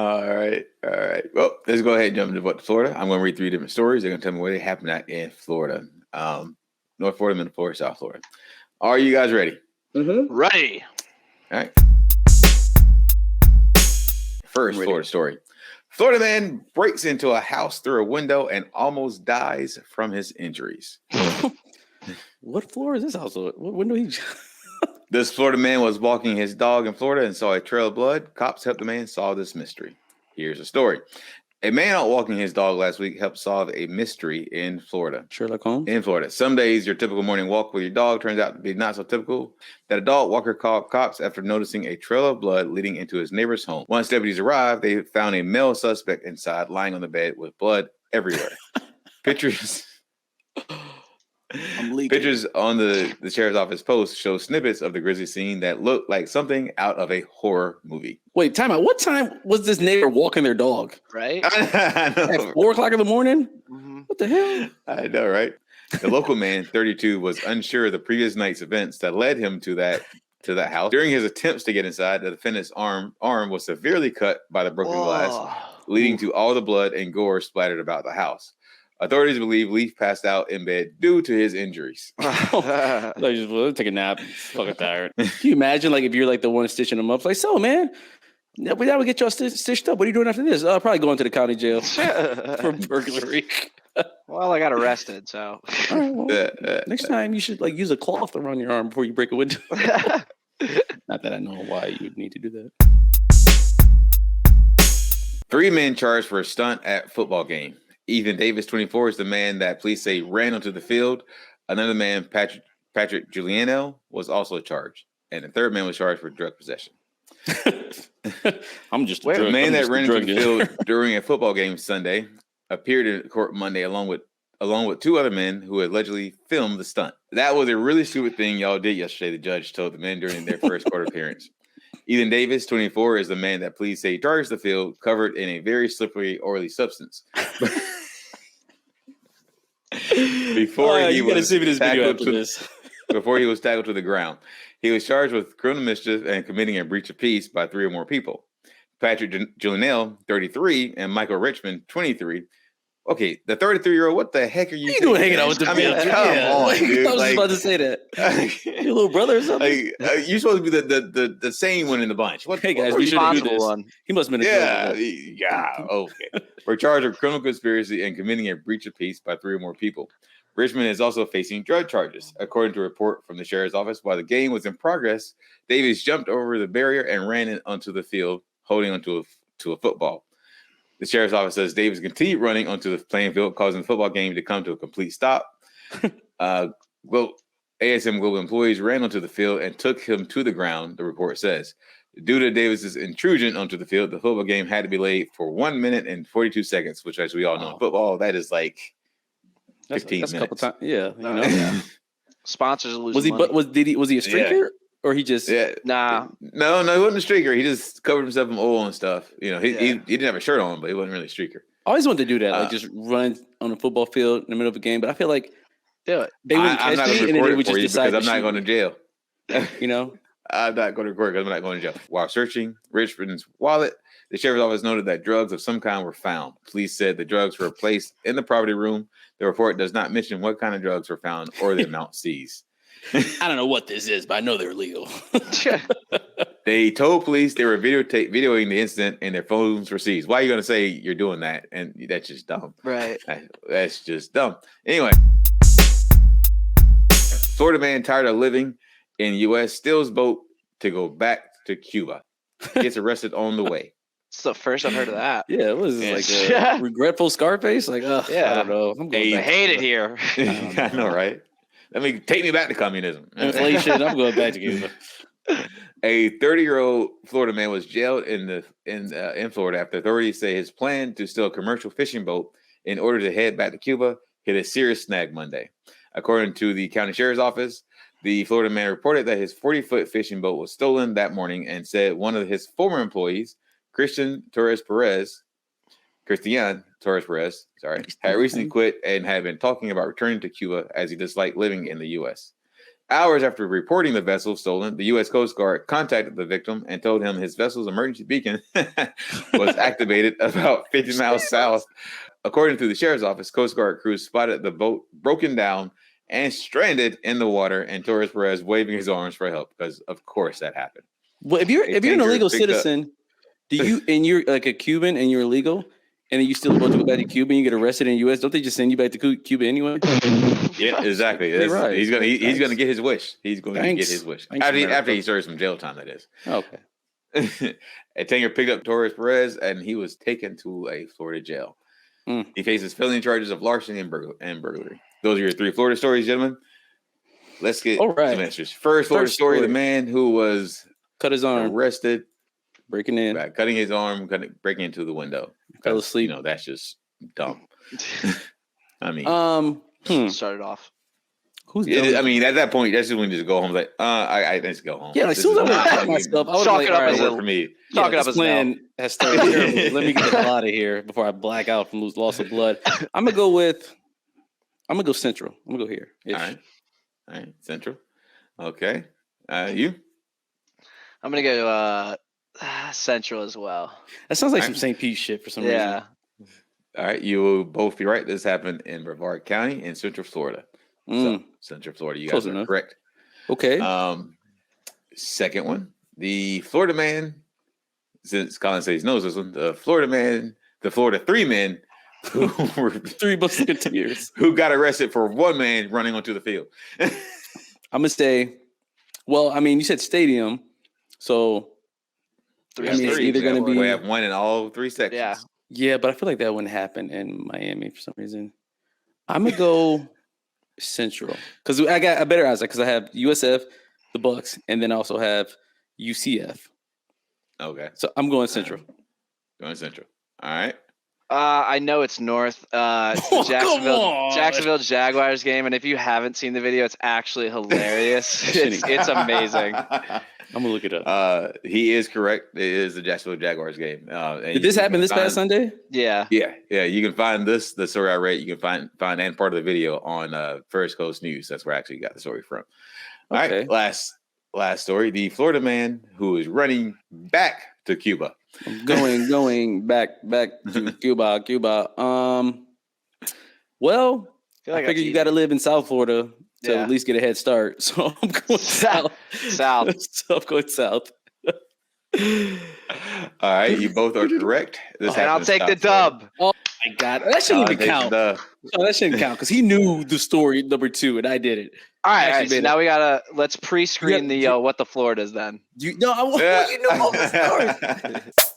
All right. Well, let's go ahead and jump into Florida. I'm going to read 3 different stories. They're going to tell me where they happen at in Florida. North Florida, Middle Florida, South Florida. Are you guys ready? Mm-hmm. Ready. All right. First Florida story. Florida man breaks into a house through a window and almost dies from his injuries. What floor is this house? What window he? This Florida man was walking his dog in Florida and saw a trail of blood. Cops helped the man solve this mystery. Here's the story. A man out walking his dog last week helped solve a mystery in Florida. Sherlock Holmes? In Florida. Some days, your typical morning walk with your dog turns out to be not so typical. That a dog walker called cops after noticing a trail of blood leading into his neighbor's home. Once deputies arrived, they found a male suspect inside, lying on the bed with blood everywhere. Pictures on the sheriff's office post show snippets of the grisly scene that look like something out of a horror movie. Wait, time out. What time was this neighbor walking their dog? Right? I know. At 4 o'clock in the morning? Mm-hmm. What the hell? I know, right? The local man, 32, was unsure of the previous night's events that led him to that house. During his attempts to get inside, the defendant's arm was severely cut by the broken glass, leading to all the blood and gore splattered about the house. Authorities believe Leaf passed out in bed due to his injuries. Just take a nap. Fucking tired. Can you imagine, like, if you're like the one stitching them up? Like, so, man, that would get y'all stitched up. What are you doing after this? Probably going to the county jail for burglary. Well, I got arrested, so. All right, well, next time you should like use a cloth around your arm before you break a window. Not that I know why you would need to do that. 3 men charged for a stunt at football game. Ethan Davis, 24, is the man that police say ran onto the field. Another man, Patrick Giuliano, was also charged. And the third man was charged for drug possession. I'm just a man that ran into the field during a football game Sunday appeared in court Monday along with 2 other men who allegedly filmed the stunt. That was a really stupid thing y'all did yesterday, the judge told the men during their first court appearance. Ethan Davis, 24, is the man that police say charged the field covered in a very slippery, oily substance. Before he was tackled to the ground, he was charged with criminal mischief and committing a breach of peace by 3 or more people. Patrick Giuliano, 33, and Michael Richmond, 23. Okay, the 33-year-old, what the heck are you doing hanging out with the man? Come on, dude. I was just about to say that. Your little brother or something? You're supposed to be the sane one in the bunch. Hey, guys, we should do this. One. He must have been okay. We're charged with criminal conspiracy and committing a breach of peace by 3 or more people. Richmond is also facing drug charges. According to a report from the sheriff's office, while the game was in progress, Davis jumped over the barrier and ran onto the field, holding onto a football. The sheriff's office says Davis continued running onto the playing field, causing the football game to come to a complete stop. ASM Global employees ran onto the field and took him to the ground, the report says. Due to Davis's intrusion onto the field, the football game had to be delayed for 1 minute and 42 seconds, which, as we all know, in football, that is like 15 minutes. A couple times. Yeah, you know. Yeah. Sponsors lose money. Was he a streaker? Yeah. Or he just nah. No, he wasn't a streaker. He just covered himself in oil and stuff. You know, he didn't have a shirt on, but he wasn't really a streaker. I always wanted to do that, like just run on a football field in the middle of a game. But I feel like they wouldn't catch me, and then they would just decide because I'm not going to jail. You know, I'm not going to court because I'm not going to jail. While searching Richmond's wallet, the sheriff's office noted that drugs of some kind were found. Police said the drugs were placed in the property room. The report does not mention what kind of drugs were found or the amount seized. I don't know what this is, but I know they're legal. They told police they were videoing the incident and their phones were seized. Why are you going to say you're doing that? And that's just dumb. Right. That's just dumb. Anyway, Florida man tired of living in U.S. steals boat to go back to Cuba. Gets arrested on the way. It's the first I've heard of that. Yeah, it was like a regretful Scarface. Like, I don't know. I hate it here. I know, right? Take me back to communism. Inflation. I'm going back to Cuba. A 30-year-old Florida man was jailed in Florida after authorities say his plan to steal a commercial fishing boat in order to head back to Cuba hit a serious snag Monday. According to the county sheriff's office, the Florida man reported that his 40-foot fishing boat was stolen that morning and said one of his former employees, Christian Torres Perez, had recently quit and had been talking about returning to Cuba as he disliked living in the U.S. Hours after reporting the vessel stolen, the U.S. Coast Guard contacted the victim and told him his vessel's emergency beacon was activated about 50 miles south. According to the sheriff's office, Coast Guard crews spotted the boat broken down and stranded in the water, and Torres Perez waving his arms for help, because of course that happened. Well, if you're an illegal citizen, and you're like a Cuban and you're illegal, and then you still supposed to go back to Cuba and you get arrested in the U.S., don't they just send you back to Cuba anyway? Yeah, exactly. Right. He's gonna get his wish. He's going to get his wish after he serves some jail time. That is. Okay. A Tanger picked up Torres Perez and he was taken to a Florida jail. He faces felony charges of larceny and burglary. Those are your 3 Florida stories, gentlemen. Let's get some answers. First Florida story: the man who was cut his arm, arrested, breaking in, cutting his arm, breaking into the window. Fell asleep. That's just dumb. I mean, Started off. I mean, at that point, that's just when you just go home. Like, I just go home. Yeah, like, as soon as I cut myself, I was chalk like, it up all right, as work for me. Chalk it up as plan has started terribly. Let me get the hell out of here before I black out from loss of blood. I'm gonna go Central. I'm gonna go here. All right, Central. Okay, you? I'm gonna go Central as well. That sounds like some St. Pete shit for some reason. Yeah. All right, you will both be right. This happened in Brevard County in Central Florida. So, Central Florida, you guys are correct. Okay. Second one, the Florida man, since Colin says he knows this one, the Florida 3 men who were 3 musketeers who got arrested for 1 man running onto the field. I'm gonna say, well, I mean, you said stadium, so 3 I mean, it's either gonna be we have 1 in all 3 sections. Yeah, but I feel like that wouldn't happen in Miami for some reason. I'm gonna go Central because I got a better odds because I have USF, the Bucks, and then I also have UCF. Okay, so I'm going Central. Going Central. All right. I know it's North. It's the Jacksonville Jaguars game, and if you haven't seen the video, it's actually hilarious. it's amazing. I'm gonna look it up. He is correct. It is the Jacksonville Jaguars game. Did this happen this past Sunday? Yeah. You can find the story I read. You can find and part of the video on First Coast News. That's where I actually got the story from. All right, last story. The Florida man who is running back to Cuba. Going back to Cuba. Well, I figure you got to live in South Florida to at least get a head start. So I'm going south. So I'm going south. All right, you both are correct. And I'll take the dub. Oh my God, that shouldn't even count. That shouldn't count because he knew the story number 2 and I did it. All right. So now let's pre-screen the what the Florida's then. You know all the stories.